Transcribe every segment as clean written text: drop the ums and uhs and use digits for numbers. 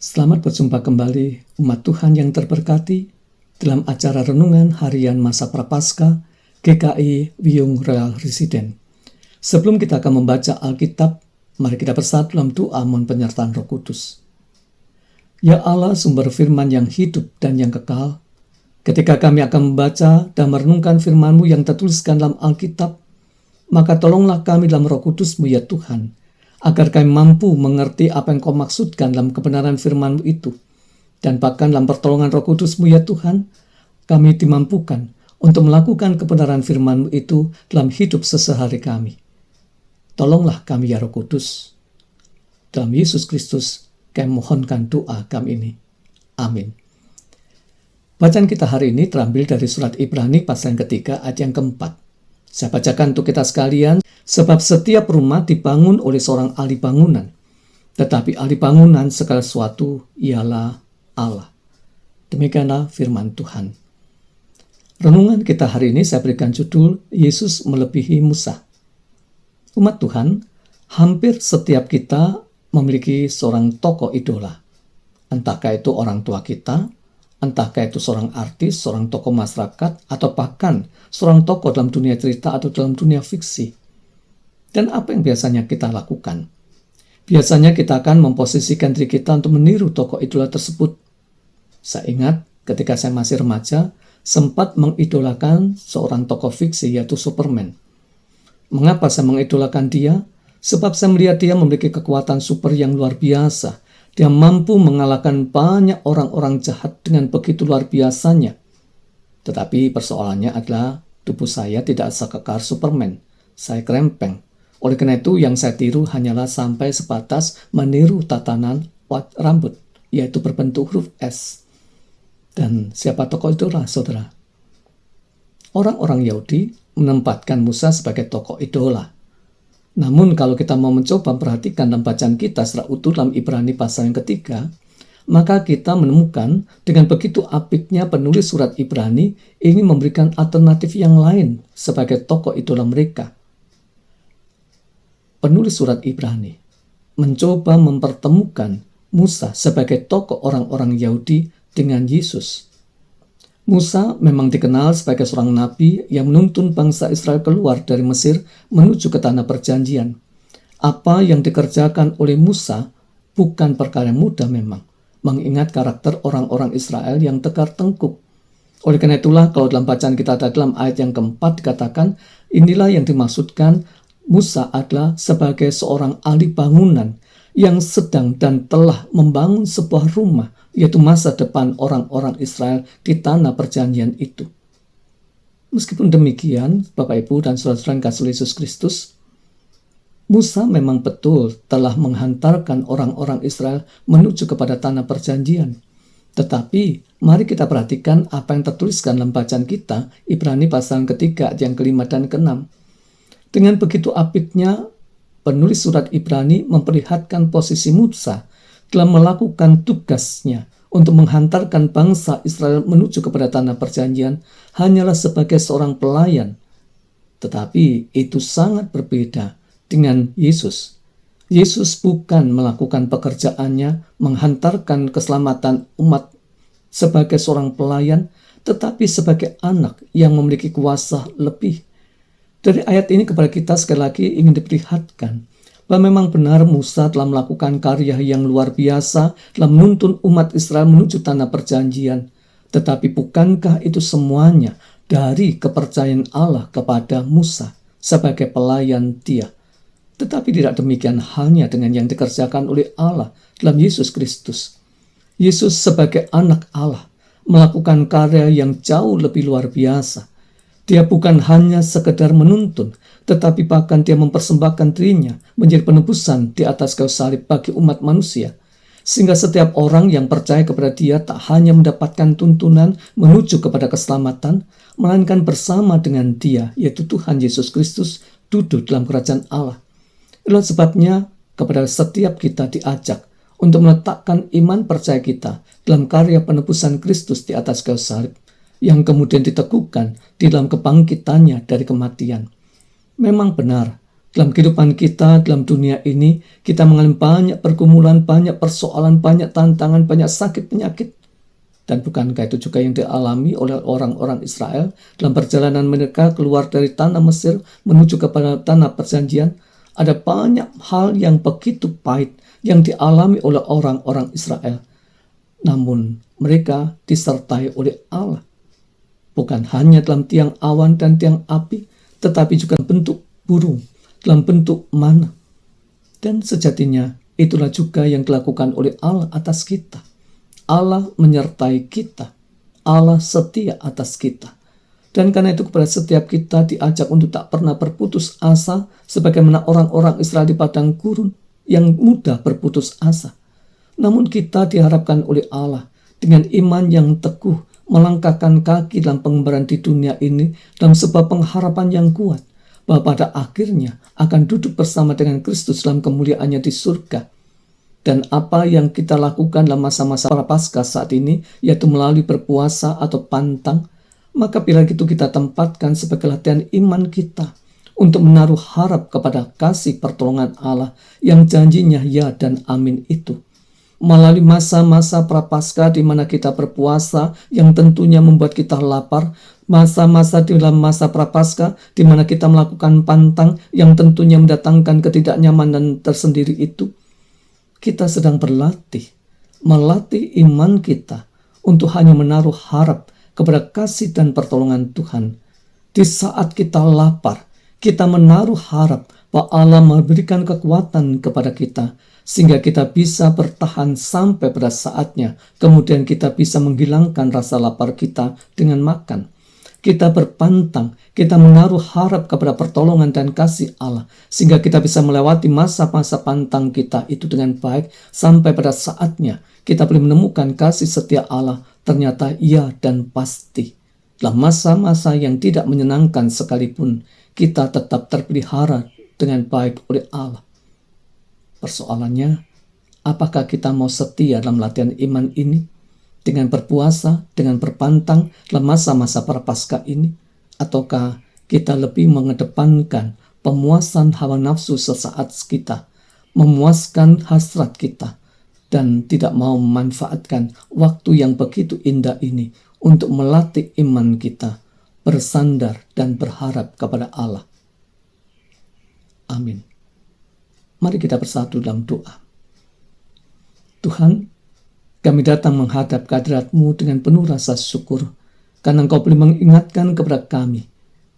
Selamat berjumpa kembali umat Tuhan yang terberkati dalam acara renungan harian masa Prapaskah GKI Wiyung Royal Resident. Sebelum kita akan membaca Alkitab, mari kita bersatu dalam doa mohon penyertaan Roh Kudus. Ya Allah, sumber firman yang hidup dan yang kekal, ketika kami akan membaca dan merenungkan firman-Mu yang tertuliskan dalam Alkitab, maka tolonglah kami dalam Roh Kudus-Mu ya Tuhan, agar kami mampu mengerti apa yang Kau maksudkan dalam kebenaran firman-Mu itu. Dan bahkan dalam pertolongan Roh Kudus-Mu ya Tuhan, kami dimampukan untuk melakukan kebenaran firman-Mu itu dalam hidup sehari-hari kami. Tolonglah kami ya Roh Kudus. Dalam Yesus Kristus, kami mohonkan doa kami ini. Amin. Bacaan kita hari ini terambil dari surat Ibrani pasal yang ketiga ayat yang keempat. Saya bacakan untuk kita sekalian. Sebab setiap rumah dibangun oleh seorang ahli bangunan, tetapi ahli bangunan segala sesuatu ialah Allah. Demikianlah firman Tuhan. Renungan kita hari ini saya berikan judul Yesus melebihi Musa. Umat Tuhan, hampir setiap kita memiliki seorang tokoh idola. Entahkah itu orang tua kita, entahkah itu seorang artis, seorang tokoh masyarakat, atau bahkan seorang tokoh dalam dunia cerita atau dalam dunia fiksi. Dan apa yang biasanya kita lakukan? Biasanya kita akan memposisikan diri kita untuk meniru tokoh idola tersebut. Saya ingat ketika saya masih remaja, sempat mengidolakan seorang tokoh fiksi yaitu Superman. Mengapa saya mengidolakan dia? Sebab saya melihat dia memiliki kekuatan super yang luar biasa. Dia mampu mengalahkan banyak orang-orang jahat dengan begitu luar biasanya. Tetapi persoalannya adalah tubuh saya tidak sekekar Superman. Saya krempeng. Oleh karena itu yang saya tiru hanyalah sampai sebatas meniru tatanan rambut, yaitu berbentuk huruf S. Dan siapa tokoh idola, saudara? Orang-orang Yahudi menempatkan Musa sebagai tokoh idola. Namun kalau kita mau mencoba perhatikan dalam bacaan kita secara utuh dalam Ibrani pasal yang ketiga, maka kita menemukan dengan begitu apiknya penulis surat Ibrani ingin memberikan alternatif yang lain sebagai tokoh idola mereka. Penulis surat Ibrani mencoba mempertemukan Musa sebagai tokoh orang-orang Yahudi dengan Yesus. Musa memang dikenal sebagai seorang nabi yang menuntun bangsa Israel keluar dari Mesir menuju ke tanah perjanjian. Apa yang dikerjakan oleh Musa bukan perkara yang mudah memang, mengingat karakter orang-orang Israel yang tegar tengkuk. Oleh karena itulah kalau dalam bacaan kita dalam ayat yang keempat dikatakan, inilah yang dimaksudkan Musa adalah sebagai seorang ahli bangunan yang sedang dan telah membangun sebuah rumah, yaitu masa depan orang-orang Israel di tanah perjanjian itu. Meskipun demikian, Bapak Ibu dan saudara-saudara yang kasih Yesus Kristus, Musa memang betul telah menghantarkan orang-orang Israel menuju kepada tanah perjanjian. Tetapi, mari kita perhatikan apa yang tertuliskan dalam bacaan kita, Ibrani pasal ketiga, yang kelima dan keenam. Dengan begitu apiknya, penulis surat Ibrani memperlihatkan posisi Musa dalam melakukan tugasnya untuk menghantarkan bangsa Israel menuju kepada tanah perjanjian hanyalah sebagai seorang pelayan. Tetapi itu sangat berbeda dengan Yesus. Yesus bukan melakukan pekerjaannya menghantarkan keselamatan umat sebagai seorang pelayan, tetapi sebagai anak yang memiliki kuasa lebih. Dari ayat ini kepada kita sekali lagi ingin diperlihatkan bahwa memang benar Musa telah melakukan karya yang luar biasa dalam menuntun umat Israel menuju tanah perjanjian. Tetapi bukankah itu semuanya dari kepercayaan Allah kepada Musa sebagai pelayan dia? Tetapi tidak demikian halnya dengan yang dikerjakan oleh Allah dalam Yesus Kristus. Yesus sebagai anak Allah melakukan karya yang jauh lebih luar biasa. Dia bukan hanya sekedar menuntun, tetapi bahkan dia mempersembahkan dirinya menjadi penebusan di atas kayu salib bagi umat manusia. Sehingga setiap orang yang percaya kepada dia tak hanya mendapatkan tuntunan menuju kepada keselamatan, melainkan bersama dengan dia, yaitu Tuhan Yesus Kristus, duduk dalam kerajaan Allah. Itulah sebabnya kepada setiap kita diajak untuk meletakkan iman percaya kita dalam karya penebusan Kristus di atas kayu salib, yang kemudian diteguhkan di dalam kebangkitannya dari kematian. Memang benar, Dalam kehidupan kita, dalam dunia ini, kita mengalami banyak pergumulan, banyak persoalan, banyak tantangan, banyak sakit penyakit. Dan bukankah itu juga yang dialami oleh orang-orang Israel dalam perjalanan mereka keluar dari tanah Mesir menuju kepada tanah perjanjian? Ada banyak hal yang begitu pahit yang dialami oleh orang-orang Israel. Namun mereka disertai oleh Allah. Bukan hanya dalam tiang awan dan tiang api, tetapi juga bentuk burung, dalam bentuk mana. Dan sejatinya itulah juga yang dilakukan oleh Allah atas kita. Allah menyertai kita. Allah setia atas kita. Dan karena itu kepada setiap kita diajak untuk tak pernah berputus asa, sebagaimana orang-orang Israel di padang gurun yang mudah berputus asa. Namun kita diharapkan oleh Allah dengan iman yang teguh melangkahkan kaki dalam pengembaraan di dunia ini dalam sebuah pengharapan yang kuat bahwa pada akhirnya akan duduk bersama dengan Kristus dalam kemuliaannya di surga. Dan apa yang kita lakukan dalam masa-masa prapaskah saat ini, yaitu melalui berpuasa atau pantang, maka bila itu kita tempatkan sebagai latihan iman kita untuk menaruh harap kepada kasih pertolongan Allah yang janjinya ya dan amin itu. Melalui masa-masa prapaskah di mana kita berpuasa yang tentunya membuat kita lapar, masa-masa di dalam masa prapaskah di mana kita melakukan pantang yang tentunya mendatangkan ketidaknyamanan tersendiri itu, kita sedang melatih iman kita untuk hanya menaruh harap kepada kasih dan pertolongan Tuhan. Di saat kita lapar, kita menaruh harap bahwa Allah memberikan kekuatan kepada kita, sehingga kita bisa bertahan sampai pada saatnya. Kemudian kita bisa menghilangkan rasa lapar kita dengan makan. Kita berpantang, kita menaruh harap kepada pertolongan dan kasih Allah, sehingga kita bisa melewati masa-masa pantang kita itu dengan baik, sampai pada saatnya kita boleh menemukan kasih setia Allah, ternyata iya dan pasti. Dalam masa-masa yang tidak menyenangkan sekalipun, kita tetap terpelihara dengan baik oleh Allah. Persoalannya, apakah kita mau setia dalam latihan iman ini? Dengan berpuasa, dengan berpantang dalam masa-masa prapaskah ini? Ataukah kita lebih mengedepankan pemuasan hawa nafsu sesaat kita, memuaskan hasrat kita, dan tidak mau memanfaatkan waktu yang begitu indah ini untuk melatih iman kita, bersandar dan berharap kepada Allah? Amin. Mari kita bersatu dalam doa. Tuhan, kami datang menghadap kehadirat-Mu dengan penuh rasa syukur, karena Engkau boleh mengingatkan kepada kami,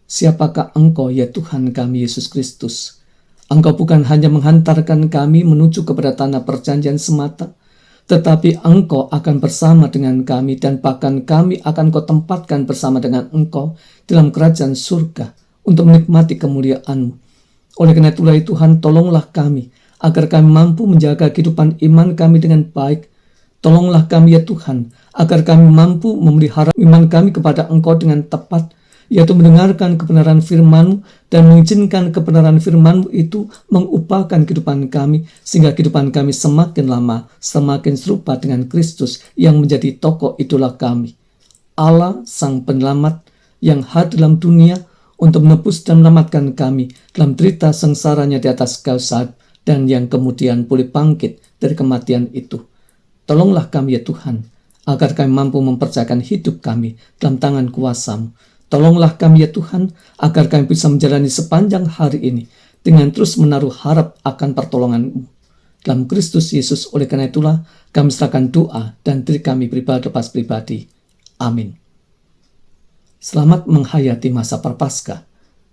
siapakah Engkau, ya Tuhan kami Yesus Kristus. Engkau bukan hanya menghantarkan kami menuju kepada tanah perjanjian semata, tetapi Engkau akan bersama dengan kami, dan bahkan kami akan Kau tempatkan bersama dengan Engkau dalam kerajaan surga untuk menikmati kemuliaan-Mu. Oleh karena itulah ya Tuhan, tolonglah kami agar kami mampu menjaga kehidupan iman kami dengan baik. Tolonglah kami ya Tuhan, agar kami mampu memelihara iman kami kepada Engkau dengan tepat, yaitu mendengarkan kebenaran firman-Mu dan mengizinkan kebenaran firman-Mu itu mengubahkan kehidupan kami, sehingga kehidupan kami semakin lama semakin serupa dengan Kristus yang menjadi tokoh idola kami. Allah Sang Penyelamat yang hadir dalam dunia untuk menebus dan menyelamatkan kami dalam derita sengsaranya di atas kayu salib, dan yang kemudian boleh bangkit dari kematian itu. Tolonglah kami ya Tuhan, agar kami mampu mempercayakan hidup kami dalam tangan kuasa-Mu. Tolonglah kami ya Tuhan, agar kami bisa menjalani sepanjang hari ini dengan terus menaruh harap akan pertolongan-Mu. Dalam Kristus Yesus, oleh karena itulah kami serahkan doa dan diri kami pribadi lepas pribadi. Amin. Selamat menghayati masa Prapaskah.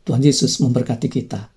Tuhan Yesus memberkati kita.